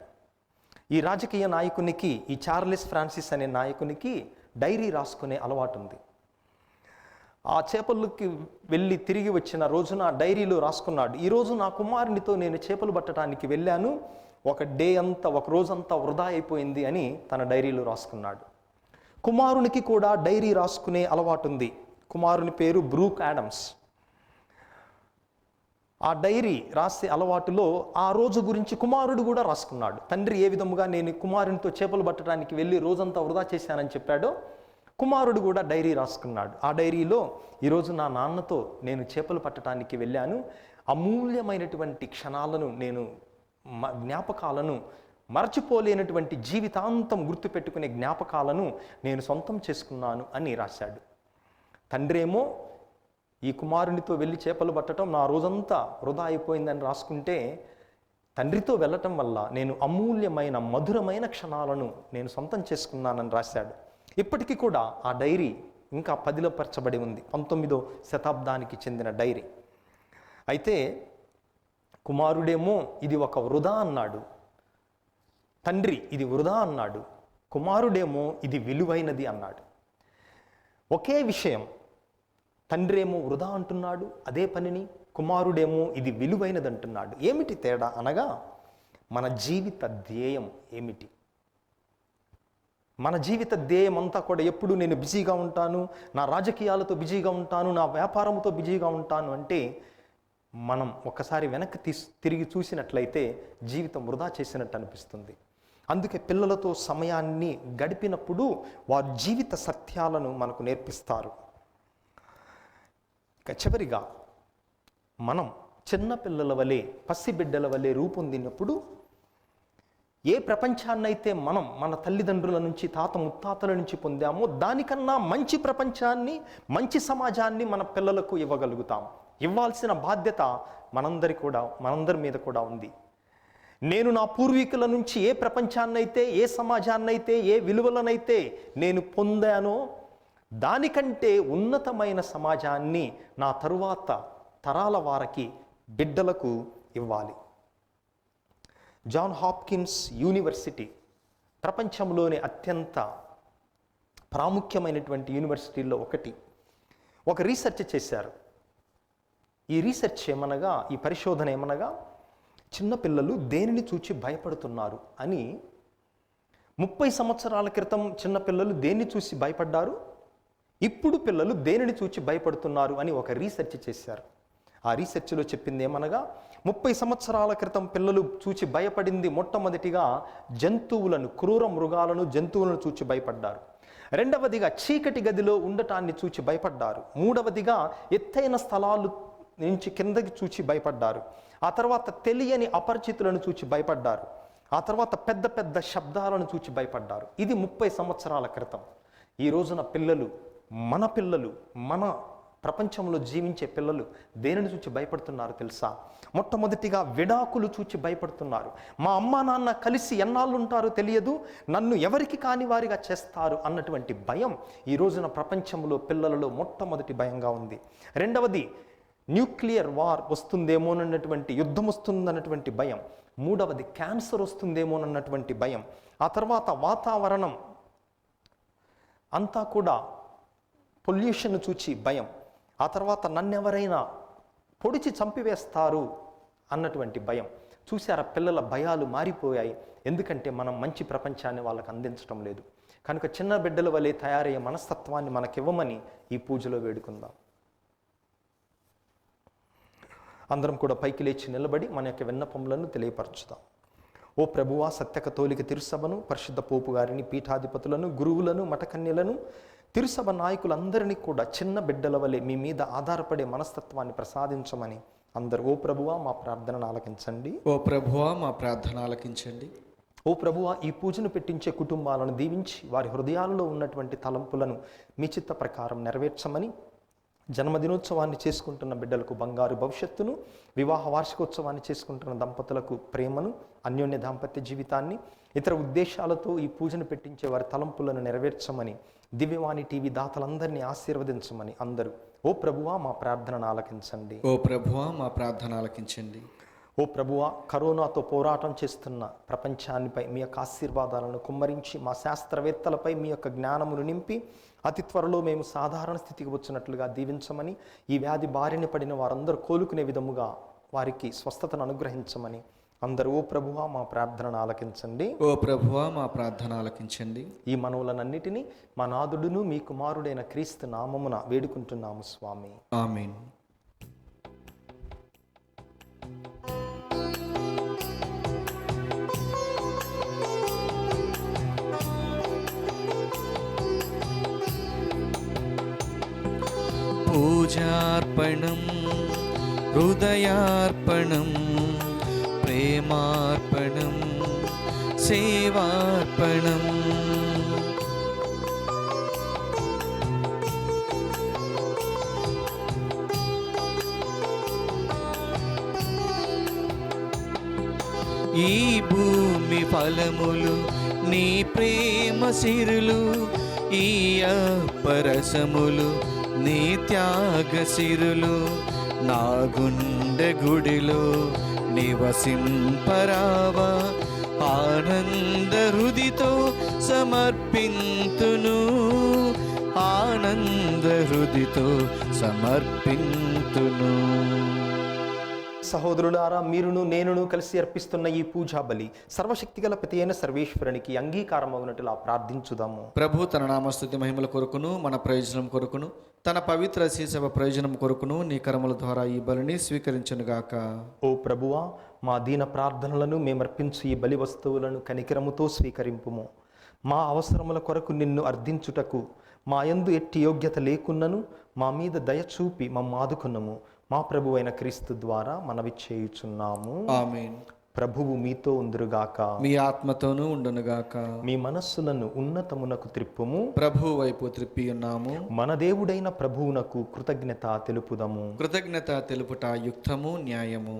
ఈ రాజకీయ నాయకునికి, ఈ చార్లెస్ ఫ్రాన్సిస్ అనే నాయకునికి డైరీ రాసుకునే అలవాటు ఉంది. ఆ చేపలకి వెళ్ళి తిరిగి వచ్చిన రోజున డైరీలో రాసుకున్నాడు, ఈరోజు నా కుమారునితో నేను చేపలు పట్టడానికి వెళ్ళాను, ఒక రోజంతా వృధా అయిపోయింది అని తన డైరీలో రాసుకున్నాడు. కుమారునికి కూడా డైరీ రాసుకునే అలవాటు ఉంది. కుమారుని పేరు బ్రూక్ యాడమ్స్. ఆ డైరీ రాసే అలవాటులో ఆ రోజు గురించి కుమారుడు కూడా రాసుకున్నాడు. తండ్రి ఏ విధముగా నేను కుమారునితో చేపలు పట్టడానికి వెళ్ళి రోజంతా వృధా చేశానని చెప్పాడో కుమారుడు కూడా డైరీ రాసుకున్నాడు. ఆ డైరీలో ఈరోజు నా నాన్నతో నేను చేపలు పట్టడానికి వెళ్ళాను, అమూల్యమైనటువంటి క్షణాలను, జ్ఞాపకాలను, మరచిపోలేనటువంటి జీవితాంతం గుర్తుపెట్టుకునే జ్ఞాపకాలను నేను సొంతం చేసుకున్నాను అని రాశాడు. తండ్రి ఏమో ఈ కుమారునితో వెళ్ళి చేపలు పట్టడం నా రోజంతా వృధా అయిపోయిందని రాసుకుంటే, తండ్రితో వెళ్ళటం వల్ల నేను అమూల్యమైన మధురమైన క్షణాలను నేను సొంతం చేసుకున్నానని రాశాడు. ఇప్పటికీ కూడా ఆ డైరీ ఇంకా పదిలపరచబడి ఉంది, 19వ శతాబ్దానికి చెందిన డైరీ. అయితే కుమారుడేమో ఇది ఒక వృధా అన్నాడు, తండ్రి ఇది వృధా అన్నాడు, కుమారుడేమో ఇది విలువైనది అన్నాడు. ఒకే విషయం, తండ్రి ఏమో వృధా అంటున్నాడు అదే పనిని, కుమారుడేమో ఇది విలువైనది అంటున్నాడు. ఏమిటి తేడా అనగా మన జీవిత ధ్యేయం ఏమిటి? మన జీవిత ధ్యేయం అంతా కూడా ఎప్పుడు నేను బిజీగా ఉంటాను, నా రాజకీయాలతో బిజీగా ఉంటాను, నా వ్యాపారంతో బిజీగా ఉంటాను అంటే మనం ఒక్కసారి వెనక్కి తిరిగి చూసినట్లయితే జీవితం వృధా చేసినట్టు అనిపిస్తుంది. అందుకే పిల్లలతో సమయాన్ని గడిపినప్పుడు వారి జీవిత సత్యాలను మనకు నేర్పిస్తారు. చివరిగా మనం చిన్న పిల్లల వలె, పసిబిడ్డల వలె రూపొందినప్పుడు ఏ ప్రపంచాన్నైతే మనం మన తల్లిదండ్రుల నుంచి, తాత ముత్తాతల నుంచి పొందామో దానికన్నా మంచి ప్రపంచాన్ని, మంచి సమాజాన్ని మన పిల్లలకు ఇవ్వగలుగుతాం. ఇవ్వాల్సిన బాధ్యత మనందరి మీద కూడా ఉంది. నేను నా పూర్వీకుల నుంచి ఏ ప్రపంచాన్నైతే, ఏ సమాజాన్నైతే, ఏ విలువలనైతే నేను పొందానో దానికంటే ఉన్నతమైన సమాజాన్ని నా తరువాత తరాల వారికి, బిడ్డలకు ఇవ్వాలి. జాన్ హాప్కిన్స్ యూనివర్సిటీ ప్రపంచంలోని అత్యంత ప్రాముఖ్యమైనటువంటి యూనివర్సిటీల్లో ఒకటి. ఒక రీసెర్చ్ చేశారు. ఈ రీసెర్చ్ ఏమనగా, ఈ పరిశోధన ఏమనగా, చిన్నపిల్లలు దేనిని చూచి భయపడుతున్నారు అని. 30 సంవత్సరాల క్రితం చిన్నపిల్లలు దేన్ని చూసి భయపడ్డారు, ఇప్పుడు పిల్లలు దేనిని చూచి భయపడుతున్నారు అని ఒక రీసెర్చ్ చేశారు. ఆ రీసెర్చ్లో చెప్పింది ఏమనగా, 30 సంవత్సరాల క్రితం పిల్లలు చూచి భయపడింది మొట్టమొదటిగా జంతువులను, క్రూర మృగాలను, జంతువులను చూచి భయపడ్డారు. రెండవదిగా చీకటి గదిలో ఉండటాన్ని చూచి భయపడ్డారు. మూడవదిగా ఎత్తైన స్థలాలు నుంచి కిందకి చూచి భయపడ్డారు. ఆ తర్వాత తెలియని అపరిచితులను చూచి భయపడ్డారు. ఆ తర్వాత పెద్ద పెద్ద శబ్దాలను చూచి భయపడ్డారు. ఇది 30 సంవత్సరాల క్రితం. ఈ రోజున పిల్లలు, మన ప్రపంచంలో జీవించే పిల్లలు దేనిని చూచి భయపడుతున్నారు తెలుసా? మొట్టమొదటిగా విడాకులు చూచి భయపడుతున్నారు. మా అమ్మా నాన్న కలిసి ఎన్నాళ్ళు ఉంటారో తెలియదు, నన్ను ఎవరికి కాని వారిగా చేస్తారు అన్నటువంటి భయం ఈ రోజున ప్రపంచంలో పిల్లలలో మొట్టమొదటి భయంగా ఉంది. రెండవది న్యూక్లియర్ వార్ వస్తుందేమోనన్నటువంటి, యుద్ధం వస్తుందన్నటువంటి భయం. మూడవది క్యాన్సర్ వస్తుందేమోనన్నటువంటి భయం. ఆ తర్వాత వాతావరణం అంతా కూడా పొల్యూషన్ చూచి భయం. ఆ తర్వాత నన్నెవరైనా పొడిచి చంపివేస్తారు అన్నటువంటి భయం. చూసారా, పిల్లల భయాలు మారిపోయాయి. ఎందుకంటే మనం మంచి ప్రపంచాన్ని వాళ్ళకు అందించడం లేదు. కనుక చిన్న బిడ్డల వలె తయారయ్యే మనస్తత్వాన్ని మనకివ్వమని ఈ పూజలో వేడుకుందాం. అందరం కూడా పైకి లేచి నిలబడి మన యొక్క విన్నపములను తెలియపరచుదాం. ఓ ప్రభువా, సత్య కథోలిక తిరుసభను, పరిశుద్ధ పోపు గారిని, పీఠాధిపతులను, గురువులను, మఠకన్యలను, తిరుసభ నాయకులందరినీ కూడా చిన్న బిడ్డల వలె మీ మీద ఆధారపడే మనస్తత్వాన్ని ప్రసాదించమని అందరూ ఓ ప్రభువా మా ప్రార్థనను ఆలకించండి. ఓ ప్రభువా మా ప్రార్థన ఆలకించండి. ఓ ప్రభువా, ఈ పూజను పెట్టించే కుటుంబాలను దీవించి వారి హృదయాలలో ఉన్నటువంటి తలంపులను మీ చిత్త ప్రకారం నెరవేర్చమని, జన్మదినోత్సవాన్ని చేసుకుంటున్న బిడ్డలకు బంగారు భవిష్యత్తును, వివాహ వార్షికోత్సవాన్ని చేసుకుంటున్న దంపతులకు ప్రేమను, అన్యోన్య దాంపత్య జీవితాన్ని, ఇతర ఉద్దేశాలతో ఈ పూజను పెట్టించే వారి తలంపులను నెరవేర్చమని, దివ్యవాణి టీవీ దాతలందరినీ ఆశీర్వదించమని అందరూ ఓ ప్రభువా మా ప్రార్థనను ఆలకించండి. ఓ ప్రభువా మా ప్రార్థన ఆలకించండి. ఓ ప్రభువా, కరోనాతో పోరాటం చేస్తున్న ప్రపంచానిపై మీ యొక్క ఆశీర్వాదాలను కుమ్మరించి, మా శాస్త్రవేత్తలపై మీ యొక్క జ్ఞానమును నింపి అతి త్వరలో మేము సాధారణ స్థితికి వచ్చినట్లుగా దీవించమని, ఈ వ్యాధి బారిన పడిన వారందరూ కోలుకునే విధముగా వారికి స్వస్థతను అనుగ్రహించమని అందరూ ఓ ప్రభువా మా ప్రార్థనను ఆలకించండి. ఓ ప్రభువా మా ప్రార్థన ఆలకించండి. ఈ మనవులనన్నిటినీ మా నాథుడును మీ కుమారుడైన క్రీస్తు నామమున వేడుకుంటున్నాము స్వామి. ఆమేన్. పూజార్పణం, హృదయార్పణం, ప్రేమార్పణం, సేవార్పణం. ఈ భూమి ఫలములు నీ ప్రేమ సిరులు, ఈ అపరసములు నీ త్యాగ సిరులు, నా గుండె గుడిలో నివసింపరావా, ఆనంద హృదితో సమర్పింతును, ఆనంద హృదితో సమర్పింతును. సహోదరులారా, మీరును నేనును కలిసి అర్పిస్తున్న ఈ పూజా బలి సర్వశక్తిగల ప్రతి అయిన సర్వేశ్వరునికి అంగీకారమగునట్టులా ప్రార్థించుదాము. ప్రభు తన నామస్తుతి మహిమల కొరకును మన ప్రయోజనం కొరకును తన పవిత్ర శీసభ ప్రయోజనం కొరకును నీ కరముల ద్వారా ఈ బలిని స్వీకరించునుగాక. ఓ ప్రభువా, మా దీన ప్రార్థనలను మేమర్పించు ఈ బలి వస్తువులను కనికరముతో స్వీకరింపుము. మా అవసరముల కొరకు నిన్ను అర్థించుటకు మా యందు ఎట్టి యోగ్యత లేకున్నను మా మీద దయ చూపి మమ్ము ఆదుకున్నము. మా ప్రభు అయిన క్రీస్తు ద్వారా మనవి చేయుచున్నాము. ఆమేన్. ప్రభువు మీతో ఉందురుగాక, మీ ఆత్మతోనూ ఉండునుగాక. మీ మనస్సులను ఉన్నతమునకు త్రిప్పుము. ప్రభు వైపు త్రిప్పి ఉన్నాము. మన దేవుడైన ప్రభువునకు కృతజ్ఞత తెలుపుదము. కృతజ్ఞత తెలుపుట యుక్తము, న్యాయము.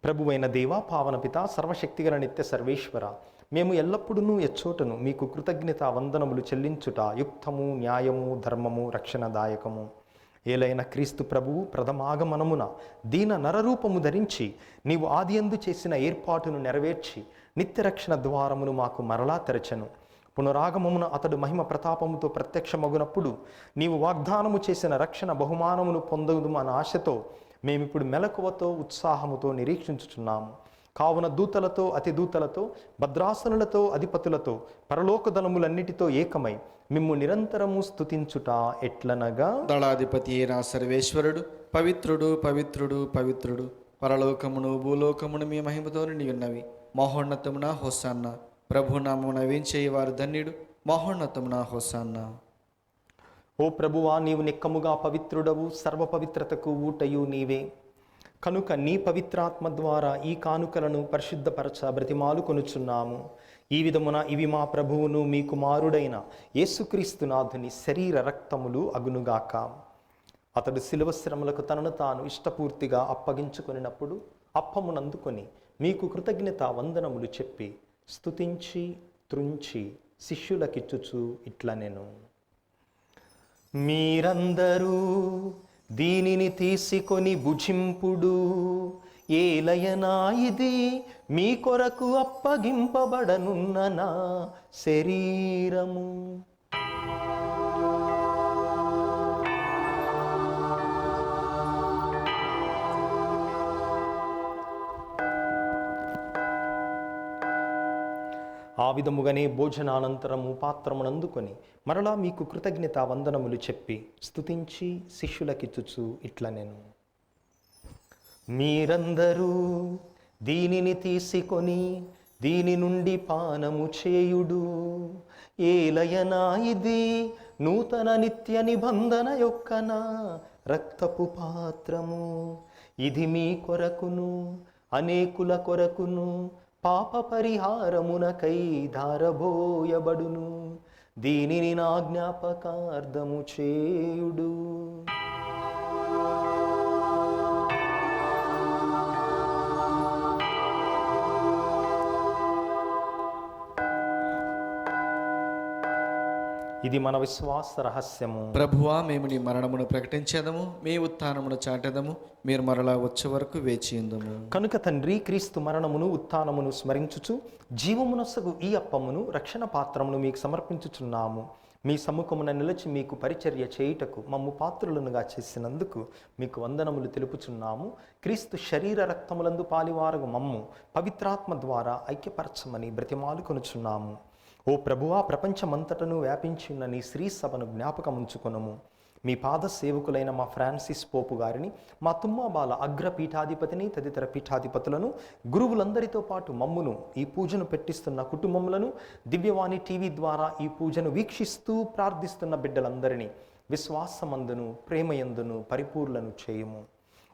ప్రభువైన దేవా, పావన పిత, సర్వశక్తిగల నిత్య సర్వేశ్వర, మేము ఎల్లప్పుడూ ఎచ్చోటను మీకు కృతజ్ఞత వందనములు చెల్లించుట యుక్తము, న్యాయము, ధర్మము, రక్షణదాయకము. ఏలైన క్రీస్తు ప్రభువు ప్రథమాగమనమున దీన నరరూపము ధరించి నీవు ఆదియందు చేసిన ఏర్పాటును నెరవేర్చి నిత్య రక్షణ ద్వారమును మాకు మరలా తెరచెను. పునరాగమమున అతడు మహిమ ప్రతాపముతో ప్రత్యక్షమగునప్పుడు నీవు వాగ్దానము చేసిన రక్షణ బహుమానమును పొందుదుము అన్న ఆశతో మేమిప్పుడు మెలకువతో ఉత్సాహముతో నిరీక్షించుచున్నాము. కావున దూతలతో, అతి దూతలతో, భద్రాసనులతో, అధిపతులతో, పరలోక దళములన్నిటితో ఏకమై మిమ్ము నిరంతరము స్తుతించుట ఎట్లనగా, దళాధిపతి అయిన సర్వేశ్వరుడు పవిత్రుడు, పవిత్రుడు, పవిత్రుడు, పరలోకమును భూలోకమును మీ మహిమతో నిండి ఉన్నవి. మహోన్నతమున హోసాన్న. ప్రభునామమున వేంచేయవారు ధన్యుడు. మహోన్నతమున హోసాన్న. ఓ ప్రభువా, నీవు నిక్కముగా పవిత్రుడవు, సర్వ పవిత్రతకు ఊటయు నీవే. కనుక నీ పవిత్రాత్మ ద్వారా ఈ కానుకలను పరిశుద్ధపరచ బ్రతిమాలు కొనుచున్నాము. ఈ విధమున ఇవి మా ప్రభువును మీ కుమారుడైన యేసుక్రీస్తునాథుని శరీర రక్తములు అగునుగాక. అతడు శిలువ శ్రమలకు తనను తాను ఇష్టపూర్తిగా అప్పగించుకొనినప్పుడు అప్పమునందుకొని మీకు కృతజ్ఞత వందనములు చెప్పి స్తుతించి త్రుంచి శిష్యులకిచ్చుచు ఇట్లనెను, మీరందరూ దీనిని తీసుకొని భుజింపుడు. ఏలయనా ఇది మీ కొరకు అప్పగింపబడనున్న నా శరీరము. ఆ విధముగానే భోజనానంతరము పాత్రమునందుకొని మరలా మీకు కృతజ్ఞత వందనములు చెప్పి స్తుతించి శిష్యులకిచ్చుచు ఇట్లనెను, మీరందరూ దీనిని తీసుకొని దీని నుండి పానము చేయుడు. ఏలయనా ఇది నూతన నిత్య నిబంధన యొక్క నా రక్తపు పాత్రము. ఇది మీ కొరకును అనేకుల కొరకును పాప పరిహారమునకై ధారబోయబడును. దీనిని నా జ్ఞాపకార్థము చేయుడు. ఇది మన విశ్వాస రహస్యము. ప్రభువా, మేము నీ మరణమును ప్రకటించేదము, మీ ఉత్థానమును చాటెదము. మీరు మరలా వచ్చే వరకు వేచియుందుము. కనుక తండ్రి, క్రీస్తు మరణమును ఉత్థానమును స్మరించుచు జీవమునొసగు ఈ అప్పమును రక్షణ పాత్రమును మీకు సమర్పించుచున్నాము. మీ సముఖమున నిలిచి మీకు పరిచర్య చేయుటకు మమ్ము పాత్రులనుగా చేసినందుకు మీకు వందనములు తెలుపుచున్నాము. క్రీస్తు శరీర రక్తములందు పాలివారగు మమ్ము పవిత్రాత్మ ద్వారా ఐక్యపరచమని బ్రతిమాలు కొనుచున్నాము. ఓ ప్రభువా, ప్రపంచమంతటను వ్యాపించి ఉన్న నీ శ్రీ సభను జ్ఞాపకముంచుకొనుము. మీ పాద సేవకులైన మా ఫ్రాన్సిస్ పోపు గారిని, మా తుమ్మాబాల అగ్ర పీఠాధిపతిని, తదితర పీఠాధిపతులను, గురువులందరితో పాటు మమ్మును, ఈ పూజను పెట్టిస్తున్న కుటుంబములను, దివ్యవాణి టీవీ ద్వారా ఈ పూజను వీక్షిస్తూ ప్రార్థిస్తున్న బిడ్డలందరినీ విశ్వాసమందును ప్రేమయందును పరిపూర్ణను చేయుము.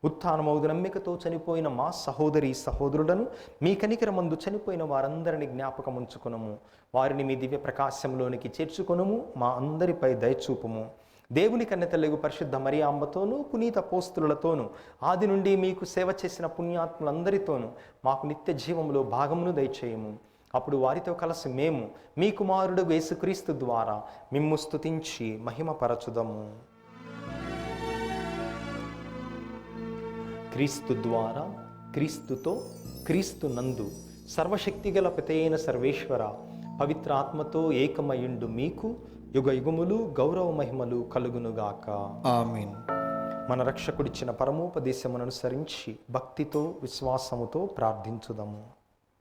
ఉత్థానమౌదు నమ్మికతో చనిపోయిన మా సహోదరి సహోదరులను, మీ కనికరమందు చనిపోయిన వారందరినీ జ్ఞాపకముంచుకొనుము. వారిని మీ దివ్య ప్రకాశంలోనికి చేర్చుకొనుము. మా అందరిపై దయచూపుము. దేవుని కన్నెతల్లిగు పరిశుద్ధ మరియాంబతోనూ, పునీత పోస్తులతోనూ, ఆది నుండి మీకు సేవ చేసిన పుణ్యాత్ములందరితోనూ మాకు నిత్య జీవములో భాగమును దయచేయము. అప్పుడు వారితో కలిసి మేము మీ కుమారుడు యేసుక్రీస్తు ద్వారా మిమ్ము స్తుతించి మహిమపరచుదము. క్రీస్తు ద్వారా, క్రీస్తుతో, క్రీస్తు నందు సర్వశక్తిగల పితయైన సర్వేశ్వర, పవిత్ర ఆత్మతో ఏకమయుండు మీకు యుగ యుగములు గౌరవ మహిమలు కలుగునుగాక. ఆమేన్. మన రక్షకుడిచ్చిన పరమోపదేశమును అనుసరించి భక్తితో విశ్వాసముతో ప్రార్థించుదాము.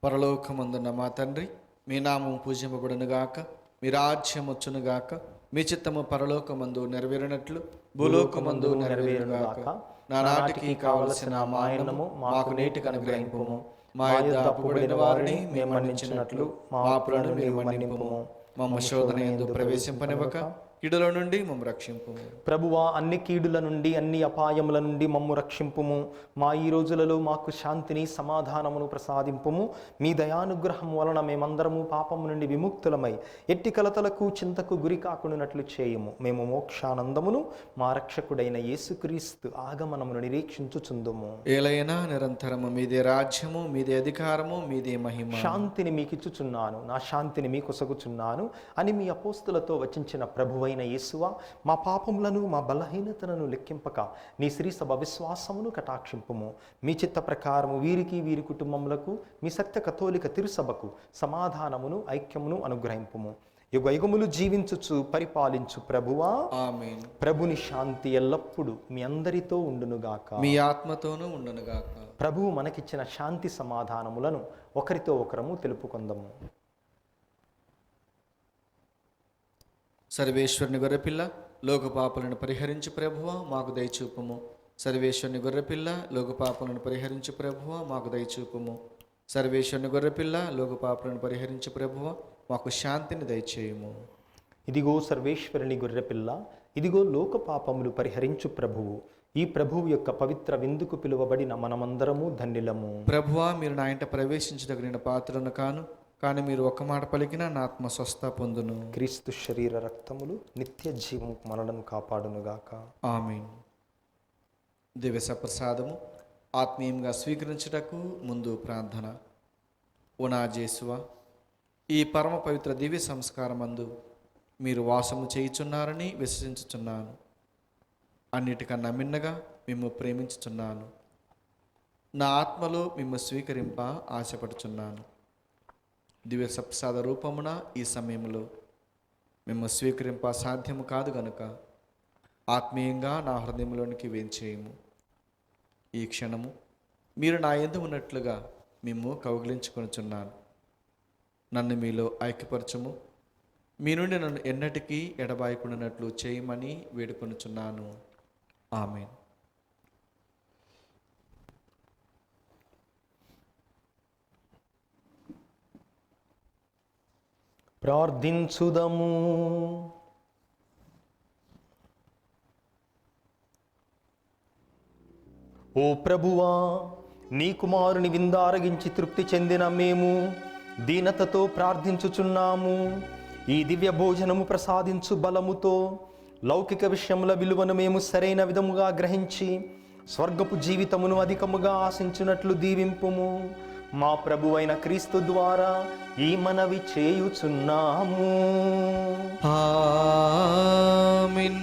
పరలోకమందున్న మా తండ్రి, మీ నామం పూజింపబడునుగాక, మీ రాజ్యం వచ్చునుగాక, మీ చిత్తము పరలోకమందు నెరవేరినట్లు భూలోకమందు నెరవేరునుగాక. నానాటికి కావలసిన మా అన్నము మాకు నేటికి అనుగ్రహింపుము. మా యొద్ద అప్పుబడిన వారిని మేము మన్నించినట్లు మా అప్పులను మేము మన్నింపుము. మమ్మ శోధన యందు ప్రవేశింపనివ్వక కీడుల నుండి మమ్ము రక్షింపుము. ప్రభువా, అన్ని కీడుల నుండి అన్ని అపాయముల నుండి మమ్ము రక్షింపుము. మా ఈ రోజులలో మాకు శాంతిని సమాధానమును ప్రసాదింపుము. మీ దయానుగ్రహం వలన మేమందరము పాపము నుండి విముక్తులమై ఎట్టి కలతలకు చింతకు గురి కాకుండానట్లు చేయుము. మేము మోక్షానందమును మా రక్షకుడైన యేసుక్రీస్తు ఆగమనమును నిరీక్షించుచుందుము. ఏలైనా నిరంతరము మీదే రాజ్యము, మీదే అధికారము, మీదే మహిమ. శాంతిని మీకిచ్చుచున్నాను, నా శాంతిని మీకొసగుచున్నాను అని మీ అపోస్తులతో వచించిన ప్రభువైన యేసువా, మా పాపములను మా బలహీనతలను లెక్కింపక నీ శ్రీసభ విశ్వాసమును కటాక్షింపుము. మీ చిత్త ప్రకారము వీరికి వీరి కుటుంబములకు మీ సత్య కథోలిక తిరుసభకు సమాధానమును ఐక్యమును అనుగ్రహింపుము. యుగయుగములు జీవించుచు పరిపాలించు ప్రభువా, ఆమేన్. ప్రభుని శాంతి ఎల్లప్పుడూ మీ అందరితో ఉండునుగాక, మీ ఆత్మతోనూ ఉండునుగాక. ప్రభువు మనకిచ్చిన శాంతి సమాధానములను ఒకరితో ఒకరము తెలుపుకొందము. సర్వేశ్వరుని గొర్రెపిల్ల, లోక పాపలను పరిహరించు ప్రభువా, మాకు దయచూపుము. సర్వేశ్వరుని గొర్రెపిల్ల, లోక పాపలను పరిహరించు ప్రభువా, మాకు దయచూపుము. సర్వేశ్వరుని గొర్రెపిల్ల, లోక పాపలను పరిహరించు ప్రభువా, మాకు శాంతిని దయచేయుము. ఇదిగో సర్వేశ్వరుని గొర్రెపిల్ల, ఇదిగో లోక పాపములు పరిహరించు ప్రభువు. ఈ ప్రభువు యొక్క పవిత్ర విందుకు పిలువబడిన మనమందరము ధన్యులము. ప్రభువా, మీరు నా ఇంట ప్రవేశించదగిన పాత్రను కాను, కానీ మీరు ఒక్క మాట పలికిన నా ఆత్మ స్వస్థ పొందును. క్రీస్తు శరీర రక్తములు నిత్య జీవము మనలను కాపాడునుగాక. ఆమేన్. దివ్య సప్రసాదము ఆత్మీయంగా స్వీకరించుటకు ముందు ప్రార్థన. ఓ నా యేసువా, ఈ పరమ పవిత్ర దివ్య సంస్కారమందు మీరు వాసము చేయుచున్నారని విశ్వసించుచున్నాను. అన్నిటికన్నా మిన్నగా మిమ్ము ప్రేమించుచున్నాను. నా ఆత్మలో మిమ్ము స్వీకరింప ఆశపడుచున్నాను. దివ్య సప్రసాద రూపమున ఈ సమయంలో మేము స్వీకరింప సాధ్యము కాదు గనుక ఆత్మీయంగా నా హృదయంలోనికి వేంచేయము. ఈ క్షణము మీరు నా యందు ఉన్నట్లుగా మేము కౌగిలించుకొనుచున్నాను. నన్ను మీలో ఐక్యపరచము. మీ నుండి నన్ను ఎన్నటికీ ఎడబాయకుండానట్లు చేయమని వేడుకొనుచున్నాను. ఆమేన్. ప్రార్థించుదము. ఓ ప్రభువా, నీ కుమారుని విందారగించి తృప్తి చెందిన మేము దీనతతో ప్రార్థించుచున్నాము. ఈ దివ్య భోజనము ప్రసాదించు బలముతో లౌకిక విషయముల విలువను మేము సరైన విధముగా గ్రహించి స్వర్గపు జీవితమును అధికముగా ఆశించినట్లు దీవింపుము. మా ప్రభువైన క్రీస్తు ద్వారా ఈ మనవి చేయుచున్నాము. ఆమేన్.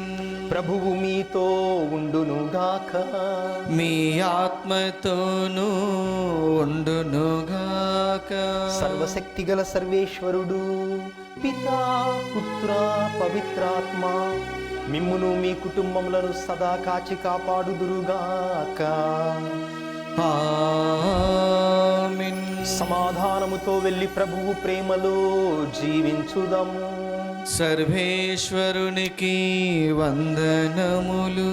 ప్రభువు మీతో ఉండునుగాక, మీ ఆత్మతోనూ ఉండునుగాక. సర్వశక్తిగల సర్వేశ్వరుడు పితా, పుత్ర, పవిత్రాత్మ మిమ్మును మీ కుటుంబములను సదా కాచి కాపాడుదురుగాక. ఆమేన్. సమాధానముతో వెళ్ళి ప్రభువు ప్రేమలో జీవించుదము. సర్వేశ్వరునికి వందనములు.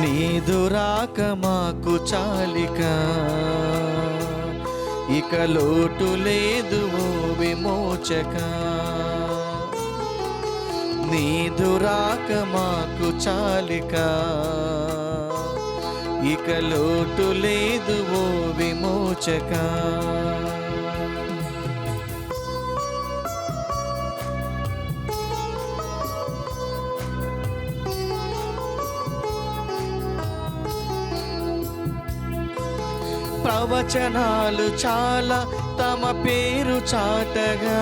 నీదు రాక మాకు చాలిక, ఇక లోటు లేదు ఓ విమోచక. నీదు రాక మాకు చాలిక, ఇక లోటు లేదు ఓ విమోచక. ప్రవచనాలు చాలా తమ పేరు చాటగా,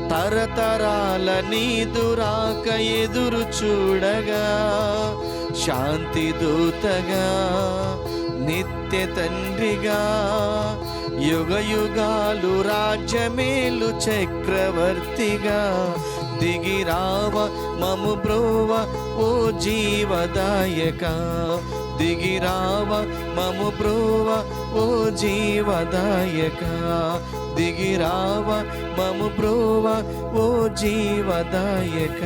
తరతరాల నీదు రాక ఎదురు చూడగా, శాంతి దూతగా నిత్య తండ్రిగా, యుగ యుగాలు రాజ్యమేలు చక్రవర్తిగా, దిగిరావ మము బ్రోవ ఓ జీవదాయక, దిగిరావ మము బ్రోవ ఓ జీవదాయక, దిగిరావ మము బ్రోవ ఓ జీవదాయక.